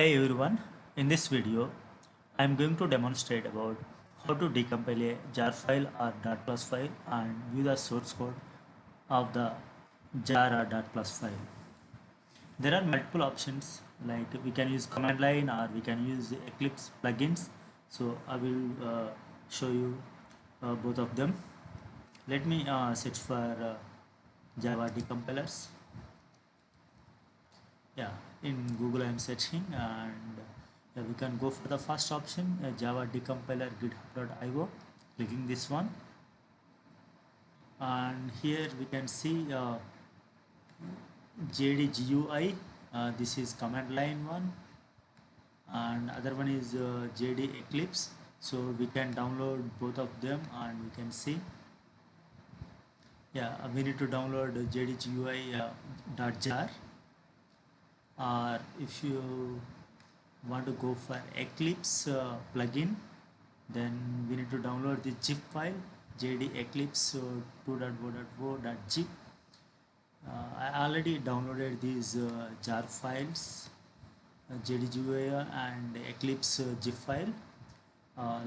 Hey everyone, in this video I am going to demonstrate about how to decompile a jar file or .plus file and view the source code of the jar or .plus file. There are multiple options like we can use command line or we can use Eclipse plugins. So I will show you both of them. Let me search for Java decompilers. Yeah, in Google I'm searching and we can go for the first option, Java decompiler github.io. Clicking this one, and here we can see JDGUI. This is command line one, and other one is JD Eclipse. So we can download both of them and we can see. Yeah, we need to download JDGUI .jar, or if you want to go for Eclipse plugin, then we need to download the zip file JD Eclipse 2.0.0.zip. I already downloaded these jar files, JDGUI and Eclipse zip file.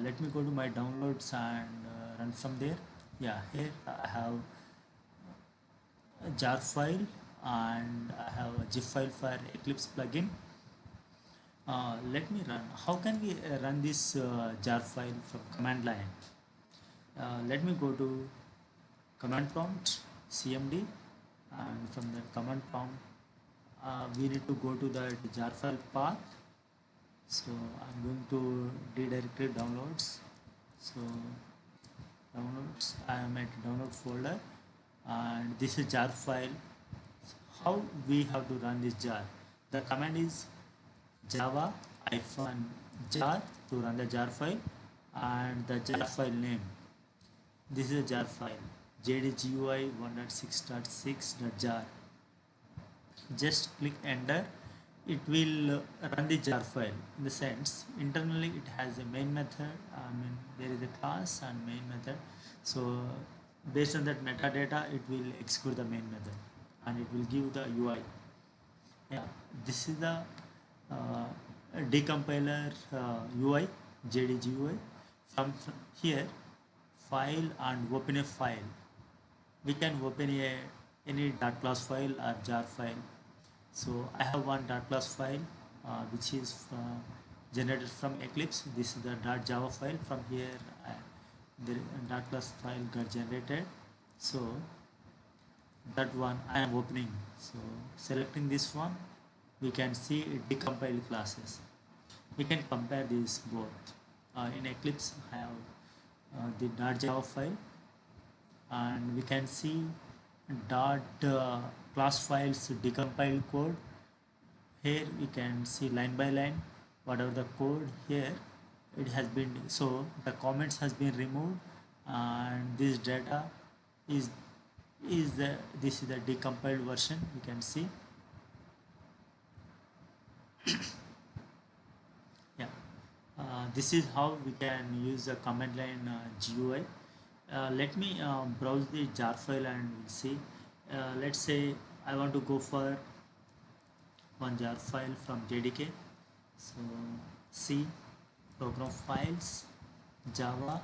Let me go to my downloads and run from there. Yeah, here I have a jar file and I have a zip file for Eclipse plugin. Let me run. How can we run this jar file from command line? Let me go to command prompt cmd, and from the command prompt we need to go to the jar file path. So I'm going to redirected downloads. So downloads, I am at download folder and this is jar file. How we have to run this jar? The command is java hyphen jar to run the jar file, and the jar file name, this is a jar file jdgui 1.6.6.jar. Just click enter. It will run the jar file. In the sense, internally it has a main method. There is a class and main method. So based on that metadata, it will execute the main method and it will give the UI. Yeah, this is the uh, decompiler UI JDGUI. From here, file and open a file. We can open any .class file or jar file. So I have one .class file which is generated from Eclipse. This is the .java file. From here, the .class file got generated. So that one I am opening. So selecting this one, we can see it decompiled classes. We can compare these both. In Eclipse, I have the .java file, and we can see dot class files decompiled code. Here we can see line by line whatever the code. Here it has been, so the comments has been removed, and this data is this is the decompiled version. We can see. Yeah, this is how we can use the command line GUI. Let me browse the jar file and we'll see. Let's say I want to go for one jar file from JDK. So C program files Java,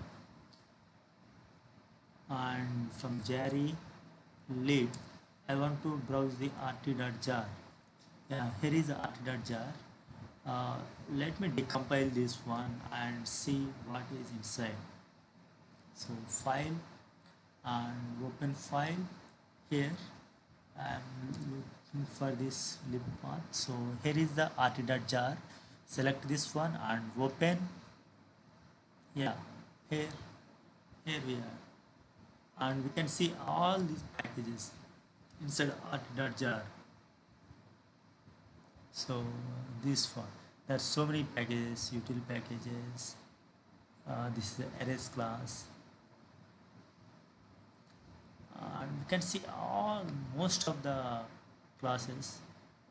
and from JRE lead I want to browse the rt.jar. Yeah, here is the rt.jar. Let me decompile this one and see what is inside. So file and open file. Here I am looking for this lib path. So here is the rt.jar. Select this one and open. Yeah, here we are, and we can see all these packages inside rt.jar. So this one, there's so many packages, util packages. This is the arrays class, and we can see all most of the classes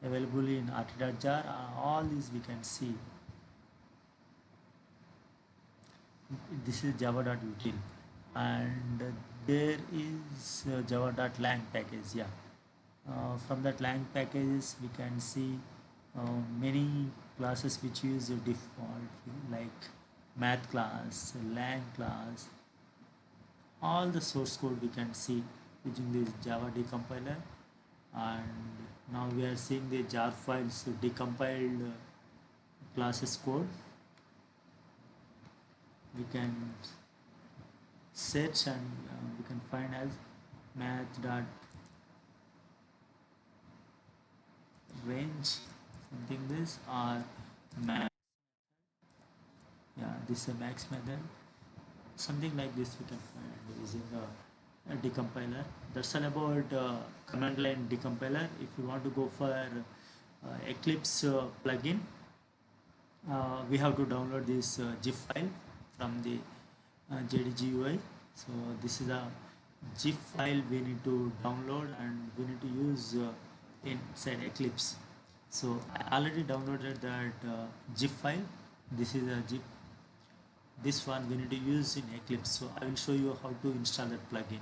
available in rt.jar. All these we can see. This is java.util, and there is java.lang package. Yeah, from that lang packages we can see many classes which use a default like math class, lang class, all the source code we can see using this Java decompiler. And now we are seeing the jar files decompiled classes code. We can search and we can find as math dot range something this or math, yeah, this is a max method, something like this we can find using a decompiler. That's all about command line decompiler. If you want to go for Eclipse plugin, we have to download this zip file from the JDGUI. So this is a zip file we need to download and we need to use inside Eclipse. So I already downloaded that zip file. This is a zip. This one we need to use in Eclipse. So I will show you how to install that plugin.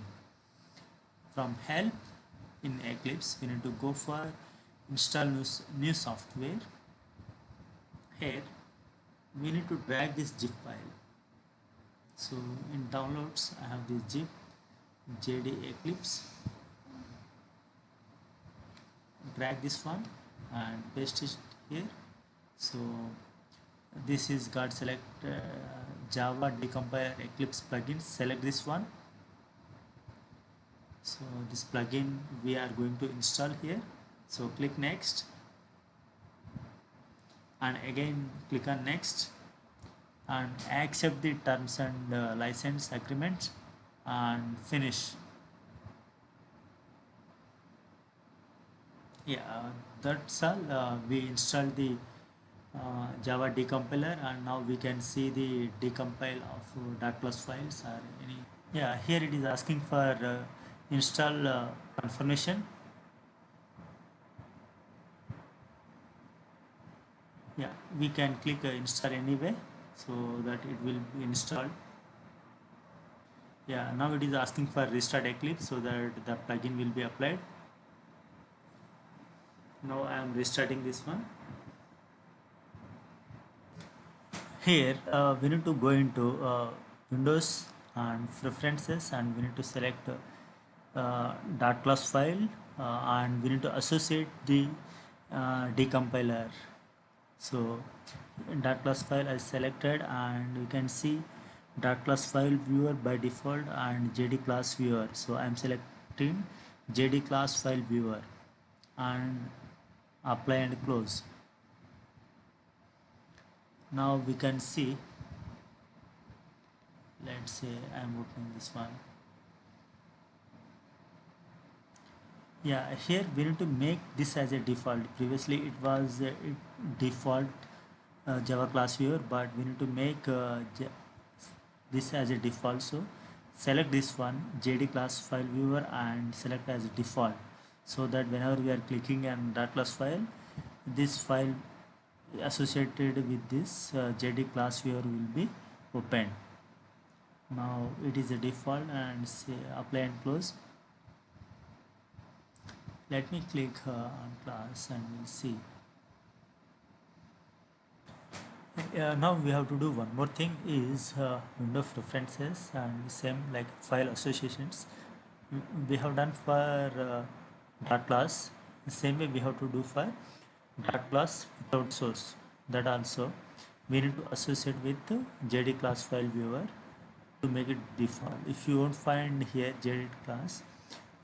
From help in Eclipse, we need to go for install new software. Here we need to drag this zip file. So in downloads I have this zip JD Eclipse. Drag this one and paste it here. So this is got select Java decompiler Eclipse plugin. Select this one. So this plugin we are going to install here. So click next and again click on next and accept the terms and license agreement and finish. Yeah, that's all. We installed the Java decompiler and now we can see the decompile of dot plus files or any. Yeah, here it is asking for install confirmation. Yeah, we can click install anyway so that it will be installed. Yeah, now it is asking for restart Eclipse so that the plugin will be applied. Now I am restarting this one. Here we need to go into Windows and preferences and we need to select dot class file and we need to associate the decompiler. So dot class file is selected and you can see dot class file viewer by default and JD class viewer. So I am selecting JD class file viewer and apply and close. Now we can see, let's say I am opening this one. Yeah, here we need to make this as a default. Previously it was default Java class viewer, but we need to make this as a default. So select this one JD class file viewer and select as a default so that whenever we are clicking on that class file, this file associated with this JD class viewer will be opened. Now it is a default and say apply and close. Let me click on class and we'll see. Now we have to do one more thing is window preferences and same like file associations we have done for dot class. The same way we have to do for dot class without source. That also we need to associate with the JD class file viewer to make it default. If you won't find here JD class,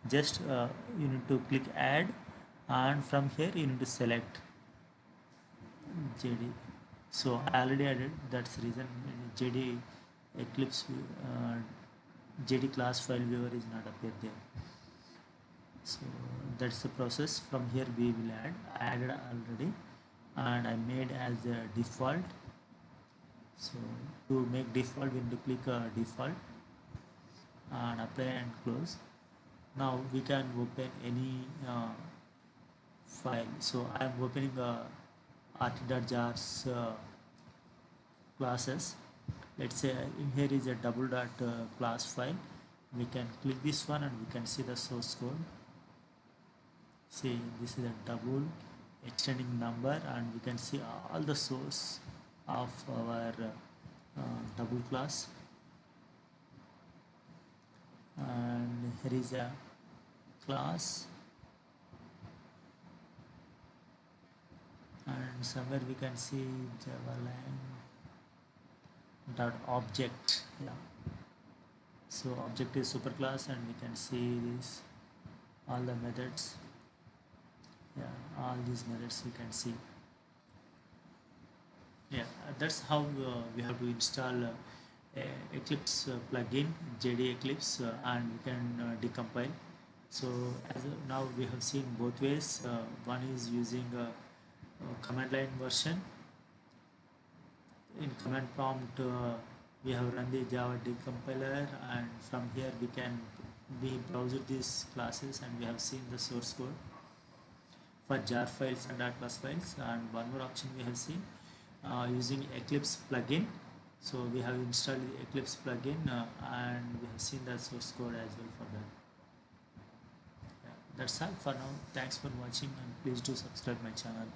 just you need to click add and from here you need to select JD. So I already added, that's the reason JD Eclipse JD class file viewer is not appear there. So that's the process. From here we will add. I added already and I made as a default. So to make default we need to click default and apply and close. Now we can open any file. So I am opening rt.jars classes. Let's say here is a double dot class file. We can click this one and we can see the source code. See, this is a double extending number, and we can see all the source of our double class. And here is a class, and somewhere we can see Java line dot object. Yeah, so object is superclass, and we can see this all the methods. Yeah, all these methods we can see. Yeah, that's how we have to install Eclipse plugin, JD Eclipse, and we can decompile. So as now we have seen both ways. One is using a command line version. In command prompt, we have run the Java decompiler, and from here we browse these classes, and we have seen the source code for jar files and .class files. And one more option we have seen using Eclipse plugin. So we have installed the Eclipse plugin, and we have seen the source code as well for that. Yeah, that's all for now. Thanks for watching, and please do subscribe my channel.